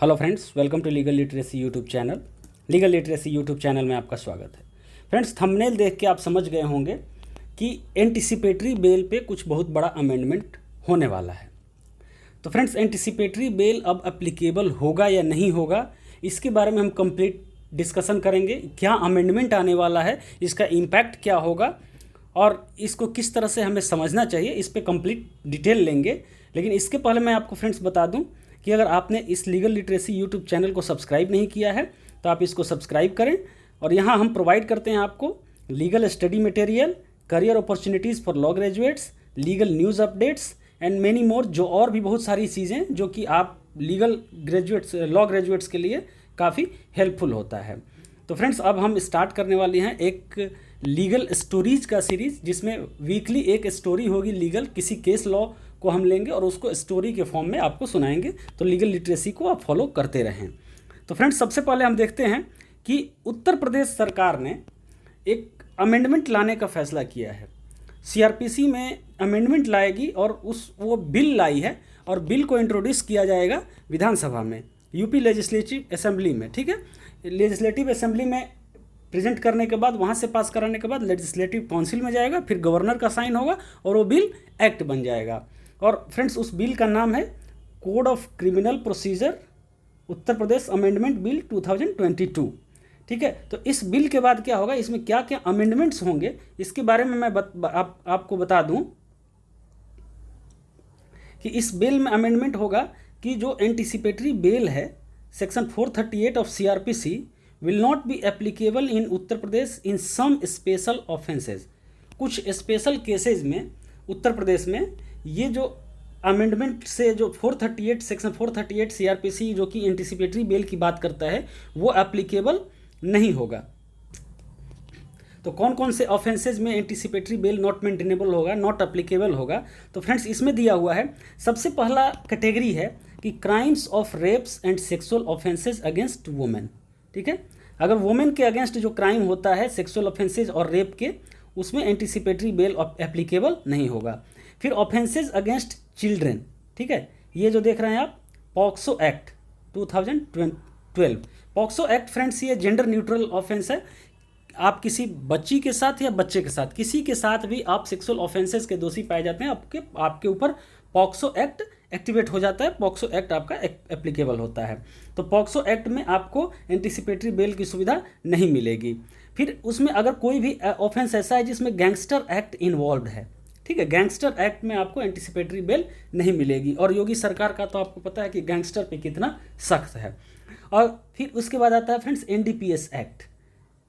Hello friends, welcome to legal literacy YouTube channel. Legal literacy YouTube channel में आपका स्वागत है। फ्रेंड्स, थंबनेल देख के आप समझ गए होंगे कि एंटिसिपेटरी बेल पे कुछ बहुत बड़ा अमेंडमेंट होने वाला है। तो फ्रेंड्स, एंटिसिपेटरी बेल अब एप्लीकेबल होगा या नहीं होगा, इसके बारे में हम कंप्लीट डिस्कशन करेंगे। क्या अमेंडमेंट आने वाला है, इसका इम्पैक्ट क्या होगा और इसको किस तरह से हमें समझना चाहिए, इस पर कंप्लीट डिटेल लेंगे। लेकिन इसके पहले मैं आपको फ्रेंड्स बता दूं कि अगर आपने इस लीगल लिटरेसी यूट्यूब चैनल को सब्सक्राइब नहीं किया है तो आप इसको सब्सक्राइब करें। और यहाँ हम प्रोवाइड करते हैं आपको legal study material, career opportunities for law graduates, legal news updates and many more, जो और भी बहुत सारी चीज़ें जो कि आप लीगल ग्रेजुएट्स, लॉ ग्रेजुएट्स के लिए काफ़ी हेल्पफुल होता है। तो फ्रेंड्स, अब हम स्टार्ट करने वाले हैं एक लीगल स्टोरीज का सीरीज़, जिसमें वीकली एक स्टोरी होगी लीगल, किसी केस लॉ को हम लेंगे और उसको स्टोरी के फॉर्म में आपको सुनाएंगे। तो लीगल लिटरेसी को आप फॉलो करते रहें। तो फ्रेंड्स, सबसे पहले हम देखते हैं कि उत्तर प्रदेश सरकार ने एक अमेंडमेंट लाने का फैसला किया है। सीआरपीसी में अमेंडमेंट लाएगी और वो बिल लाई है और बिल को इंट्रोड्यूस किया जाएगा विधानसभा में, यूपी लेजिस्लेटिव असेंबली में। ठीक है, लेजिस्लेटिव असेंबली में प्रेजेंट करने के बाद, वहाँ से पास कराने के बाद लेजिस्लेटिव काउंसिल में जाएगा, फिर गवर्नर का साइन होगा और वो बिल एक्ट बन जाएगा। और फ्रेंड्स, उस बिल का नाम है code of criminal procedure Uttar Pradesh amendment bill 2022। ठीक है, तो इस बिल के बाद क्या होगा, इसमें क्या क्या अमेंडमेंट्स होंगे, इसके बारे में मैं आपको बता दूं कि इस बिल में अमेंडमेंट होगा कि जो एंटिसिपेटरी बेल है, section 438 of CrPC will not be applicable in Uttar Pradesh in some special offences. कुछ स्पेशल केसेज में उत्तर प्रदेश में ये जो अमेंडमेंट से जो 438 सेक्शन 438 सीआरपीसी जो कि एंटिसिपेटरी बेल की बात करता है, वो एप्लीकेबल नहीं होगा। तो कौन कौन से ऑफेंसेज में एंटिसिपेटरी बेल नॉट मेंटेनेबल होगा, नॉट एप्लीकेबल होगा। तो फ्रेंड्स, इसमें दिया हुआ है, सबसे पहला कैटेगरी है कि crimes of rapes and sexual offences against women. ठीक है, अगर वुमेन के अगेंस्ट जो क्राइम होता है, सेक्सुअल ऑफेंसेज और रेप के, उसमें एंटिसिपेटरी बेल एप्लीकेबल नहीं होगा। फिर ऑफेंसेज अगेंस्ट चिल्ड्रेन, ठीक है, ये जो देख रहे हैं आप, POCSO act 2012। POCSO act friends, ये जेंडर न्यूट्रल ऑफेंस है। आप किसी बच्ची के साथ या बच्चे के साथ, किसी के साथ भी आप सेक्सुअल ऑफेंसेस के दोषी पाए जाते हैं, आपके ऊपर पॉक्सो एक्ट एक्टिवेट हो जाता है, पॉक्सो एक्ट आपका एप्लीकेबल होता है। तो पॉक्सो एक्ट में आपको एंटिसिपेटरी बेल की सुविधा नहीं मिलेगी। फिर उसमें अगर कोई भी ऑफेंस ऐसा है जिसमें गैंगस्टर एक्ट इन्वॉल्व है, ठीक है, गैंगस्टर एक्ट में आपको एंटिसिपेटरी बेल नहीं मिलेगी। और योगी सरकार का तो आपको पता है कि गैंगस्टर पे कितना सख्त है। और फिर उसके बाद आता है friends NDPS act,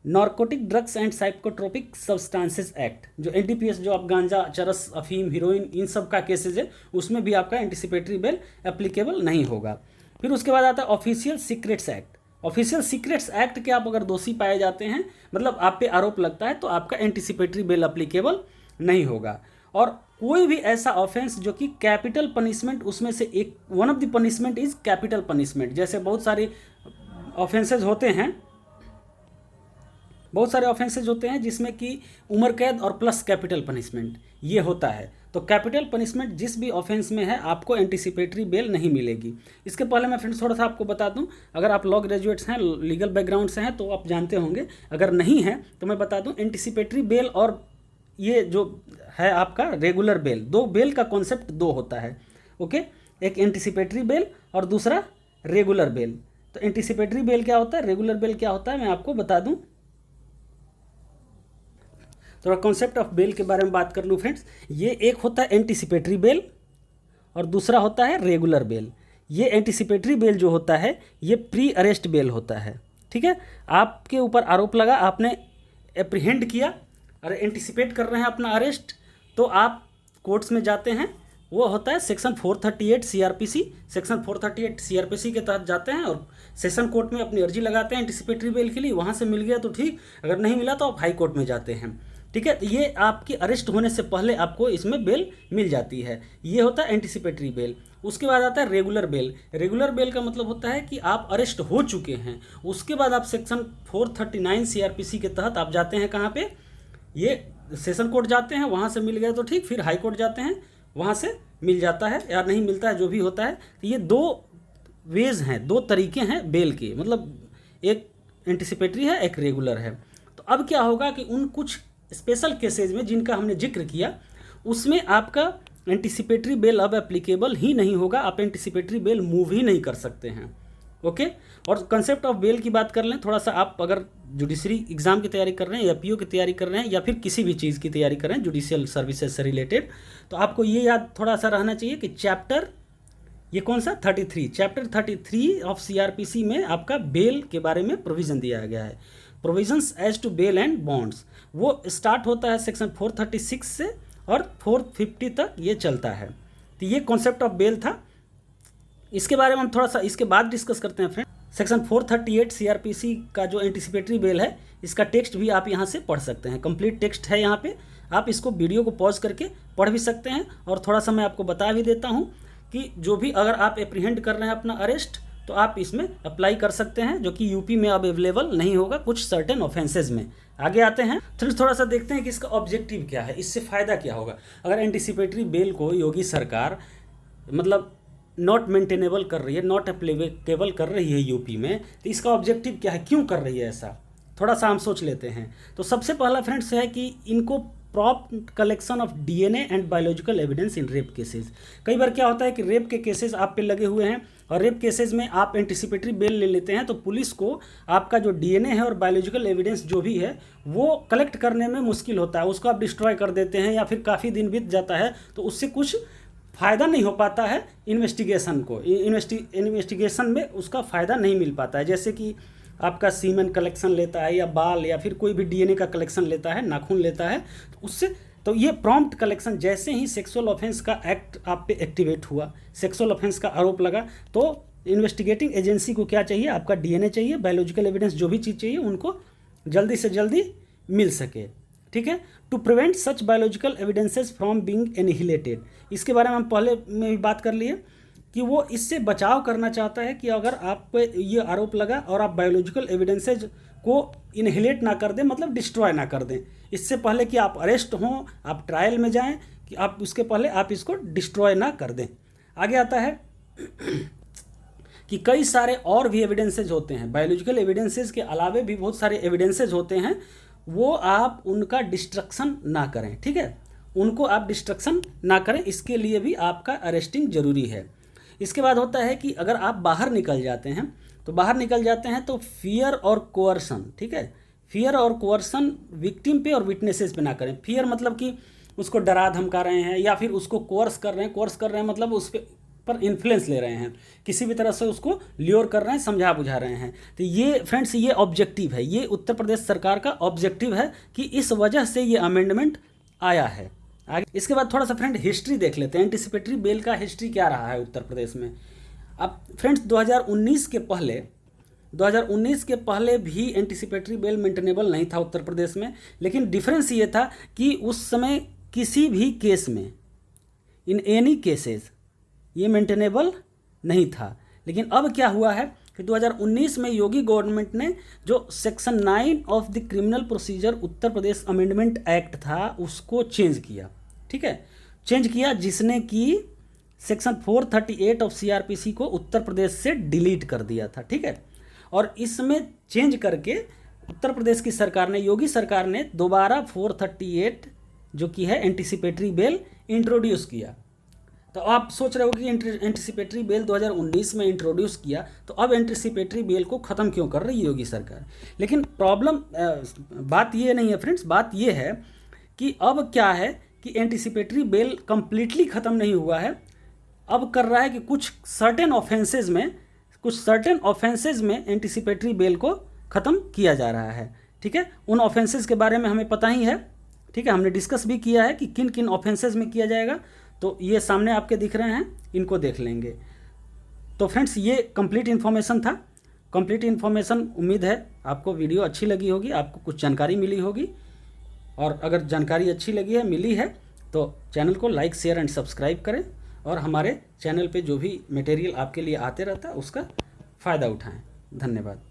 narcotic drugs and psychotropic substances act. जो एनडीपीएस, जो आप गांजा, चरस, अफीम, हीरोइन, इन सब का केसेज है, उसमें भी आपका एंटिसिपेटरी बेल एप्लीकेबल नहीं होगा। फिर उसके बाद आता है official secrets act. Official secrets act के आप अगर दोषी पाए जाते हैं, मतलब आप पे आरोप लगता है, तो आपका एंटिसिपेटरी बेल एप्लीकेबल नहीं होगा। और कोई भी ऐसा ऑफेंस जो कि कैपिटल पनिशमेंट, उसमें से एक one of the punishment is capital punishment. जैसे बहुत सारे ऑफेंसेज होते हैं जिसमें कि उम्र कैद और प्लस कैपिटल पनिशमेंट ये होता है। तो कैपिटल पनिशमेंट जिस भी ऑफेंस में है, आपको एंटिसिपेटरी बेल नहीं मिलेगी। इसके पहले मैं फ्रेंड्स थोड़ा सा आपको बता दूं, अगर आप लॉ ग्रेजुएट्स हैं, लीगल बैकग्राउंड से हैं, तो आप जानते होंगे। अगर नहीं हैं तो मैं बता दूं, एंटिसिपेटरी बेल और ये जो है आपका रेगुलर बेल, दो बेल का कॉन्सेप्ट दो होता है। ओके, एक एंटिसिपेटरी बेल और दूसरा रेगुलर बेल। तो एंटिसिपेटरी बेल क्या होता है, रेगुलर बेल क्या होता है, मैं आपको बता दूं। थोड़ा कॉन्सेप्ट ऑफ बेल के बारे में बात कर लूँ फ्रेंड्स। ये एक होता है एंटिसिपेटरी बेल और दूसरा होता है रेगुलर बेल। ये एंटिसिपेटरी बेल जो होता है, ये प्री अरेस्ट बेल होता है। ठीक है, आपके ऊपर आरोप लगा, आपने एप्रीहेंड किया और एंटिसिपेट कर रहे हैं अपना अरेस्ट, तो आप कोर्ट्स में जाते हैं। वो होता है सेक्शन 438 सीआरपीसी। सेक्शन 438 सीआरपीसी के तहत जाते हैं और सेशन कोर्ट में अपनी अर्जी लगाते हैं एंटिसिपेटरी बेल के लिए। वहाँ से मिल गया तो ठीक, अगर नहीं मिला तो आप हाई कोर्ट में जाते हैं। ठीक है, ये आपकी अरेस्ट होने से पहले आपको इसमें बेल मिल जाती है। ये होता है एंटिसिपेटरी बेल। उसके बाद आता है रेगुलर बेल। रेगुलर बेल का मतलब होता है कि आप अरेस्ट हो चुके हैं, उसके बाद आप सेक्शन 439 सीआरपीसी के तहत आप जाते हैं कहाँ पे, ये सेशन कोर्ट जाते हैं, वहाँ से मिल गया तो ठीक, फिर हाई कोर्ट जाते हैं, वहाँ से मिल जाता है या नहीं मिलता है, जो भी होता है। तो ये दो वेज हैं, 2 तरीके हैं बेल के, मतलब एक एंटिसिपेटरी है, एक रेगुलर है। तो अब क्या होगा कि उन कुछ स्पेशल केसेज में जिनका हमने जिक्र किया, उसमें आपका एंटिसिपेटरी बेल अब एप्लीकेबल ही नहीं होगा, आप एंटिसिपेटरी बेल मूव ही नहीं कर सकते हैं। ओके, और कंसेप्ट ऑफ बेल की बात कर लें थोड़ा सा। आप अगर जुडिशरी एग्जाम की तैयारी कर रहे हैं या पीओ की तैयारी कर रहे हैं या फिर किसी भी चीज़ की तैयारी कर रहे हैं जुडिशियल सर्विसेज से रिलेटेड, तो आपको ये याद थोड़ा सा रहना चाहिए कि चैप्टर, ये कौन सा, 33, चैप्टर 33 ऑफ सीआरपीसी में आपका बेल के बारे में प्रोविज़न दिया गया है। Provisions as to bail and bonds, वो स्टार्ट होता है सेक्शन 436 से और 450 तक ये चलता है। तो ये कॉन्सेप्ट ऑफ बेल था। इसके बारे में हम थोड़ा सा इसके बाद डिस्कस करते हैं फ्रेंड। सेक्शन 438 सीआरपीसी का जो एंटिसिपेटरी बेल है, इसका टेक्स्ट भी आप यहाँ से पढ़ सकते हैं, कंप्लीट टेक्स्ट है यहाँ पे। आप इसको वीडियो को पॉज करके पढ़ भी सकते हैं। और थोड़ा सा मैं आपको बता भी देता हूँ कि जो भी अगर आप एप्रीहेंड कर रहे हैं अपना अरेस्ट, तो आप इसमें अप्लाई कर सकते हैं, जो कि यूपी में अब अवेलेबल नहीं होगा कुछ सर्टेन ऑफेंसेज में। आगे आते हैं, फिर थोड़ा सा देखते हैं कि इसका ऑब्जेक्टिव क्या है, इससे फ़ायदा क्या होगा। अगर एंटिसिपेटरी बेल को योगी सरकार मतलब नॉट मेंटेनेबल कर रही है, नॉट एप्लीकेबल कर रही है यूपी में, तो इसका ऑब्जेक्टिव क्या है, क्यों कर रही है ऐसा, थोड़ा सा हम सोच लेते हैं। तो सबसे पहला फ्रेंड्स है कि इनको prompt collection of DNA and biological evidence in rape cases. कई बार क्या होता है कि रेप के केसेस आप पे लगे हुए हैं और रेप केसेस में आप एंटिसिपेटरी बेल ले लेते हैं, तो पुलिस को आपका जो डीएनए है और बायोलॉजिकल एविडेंस जो भी है वो कलेक्ट करने में मुश्किल होता है, उसको आप डिस्ट्रॉय कर देते हैं या फिर काफ़ी दिन बीत जाता है, तो उससे कुछ फ़ायदा नहीं हो पाता है इन्वेस्टिगेशन को, इन्वेस्टिगेशन में उसका फ़ायदा नहीं मिल पाता है। जैसे कि आपका सीमेन कलेक्शन लेता है या बाल या फिर कोई भी डीएनए का कलेक्शन लेता है, नाखून लेता है, तो उससे तो ये प्रॉम्प्ट कलेक्शन, जैसे ही सेक्सुअल ऑफेंस का एक्ट आप पे एक्टिवेट हुआ, सेक्सुअल ऑफेंस का आरोप लगा, तो इन्वेस्टिगेटिंग एजेंसी को क्या चाहिए, आपका डीएनए चाहिए, बायोलॉजिकल एविडेंस जो भी चीज़ चाहिए उनको जल्दी से जल्दी मिल सके। ठीक है, to prevent such biological evidences from being annihilated, इसके बारे में हम पहले में भी बात कर लिए कि वो इससे बचाव करना चाहता है कि अगर आप पे ये आरोप लगा और आप बायोलॉजिकल एविडेंसेज को इनहिलेट ना कर दें, मतलब डिस्ट्रॉय ना कर दें, इससे पहले कि आप अरेस्ट हों, आप ट्रायल में जाएं, कि आप उसके पहले आप इसको डिस्ट्रॉय ना कर दें। आगे आता है कि कई सारे और भी एविडेंसेज होते हैं, बायोलॉजिकल एविडेंसेज के अलावे भी बहुत सारे एविडेंसेज होते हैं, वो आप उनका डिस्ट्रक्शन ना करें। ठीक है, उनको आप डिस्ट्रक्शन ना करें, इसके लिए भी आपका अरेस्टिंग जरूरी है। इसके बाद होता है कि अगर आप बाहर निकल जाते हैं, तो बाहर निकल जाते हैं तो फियर और कोअर्सन, ठीक है, फियर और कोअर्सन विक्टिम पे और विटनेसेस पे ना करें। फियर मतलब कि उसको डरा धमका रहे हैं या फिर उसको कोर्स कर रहे हैं मतलब उस पर इन्फ्लुएंस ले रहे हैं, किसी भी तरह से उसको ल्योर कर रहे हैं, समझा बुझा रहे हैं। तो ये फ्रेंड्स ये ऑब्जेक्टिव है, ये उत्तर प्रदेश सरकार का ऑब्जेक्टिव है कि इस वजह से ये अमेंडमेंट आया है। आगे इसके बाद थोड़ा सा फ्रेंड हिस्ट्री देख लेते हैं, एंटिसिपेटरी बेल का हिस्ट्री क्या रहा है उत्तर प्रदेश में। अब फ्रेंड्स 2019 के पहले भी एंटिसिपेटरी बेल मेंटेनेबल नहीं था उत्तर प्रदेश में, लेकिन डिफरेंस ये था कि उस समय किसी भी केस में, इन एनी केसेस, ये मेंटेनेबल नहीं था। लेकिन अब क्या हुआ है कि 2019 में योगी गवर्नमेंट ने जो section 9 of the criminal procedure Uttar Pradesh amendment act था उसको चेंज किया। ठीक है, चेंज किया, जिसने कि सेक्शन 438 ऑफ सीआरपीसी को उत्तर प्रदेश से डिलीट कर दिया था। ठीक है, और इसमें चेंज करके उत्तर प्रदेश की सरकार ने, योगी सरकार ने दोबारा 438 जो कि है एंटिसिपेटरी बेल इंट्रोड्यूस किया। तो आप सोच रहे हो कि एंटिसिपेटरी बेल 2019 में इंट्रोड्यूस किया, तो अब एंटिसिपेटरी बेल को ख़त्म क्यों कर रही है योगी सरकार। लेकिन प्रॉब्लम बात ये नहीं है फ्रेंड्स, बात ये है कि अब क्या है कि एंटिसिपेटरी बेल कंप्लीटली ख़त्म नहीं हुआ है, अब कर रहा है कि कुछ सर्टेन ऑफेंसेज में एंटिसिपेटरी बेल को ख़त्म किया जा रहा है। ठीक है, उन ऑफेंसेज के बारे में हमें पता ही है। ठीक है, हमने डिस्कस भी किया है कि किन किन ऑफेंसेज में किया जाएगा, तो ये सामने आपके दिख रहे हैं, इनको देख लेंगे। तो फ्रेंड्स ये कंप्लीट इन्फॉर्मेशन था, कंप्लीट इन्फॉर्मेशन। उम्मीद है आपको वीडियो अच्छी लगी होगी, आपको कुछ जानकारी मिली होगी, और अगर जानकारी अच्छी लगी है, मिली है, तो चैनल को लाइक, शेयर एंड सब्सक्राइब करें, और हमारे चैनल पे जो भी मटेरियल आपके लिए आते रहता है उसका फ़ायदा उठाएं। धन्यवाद।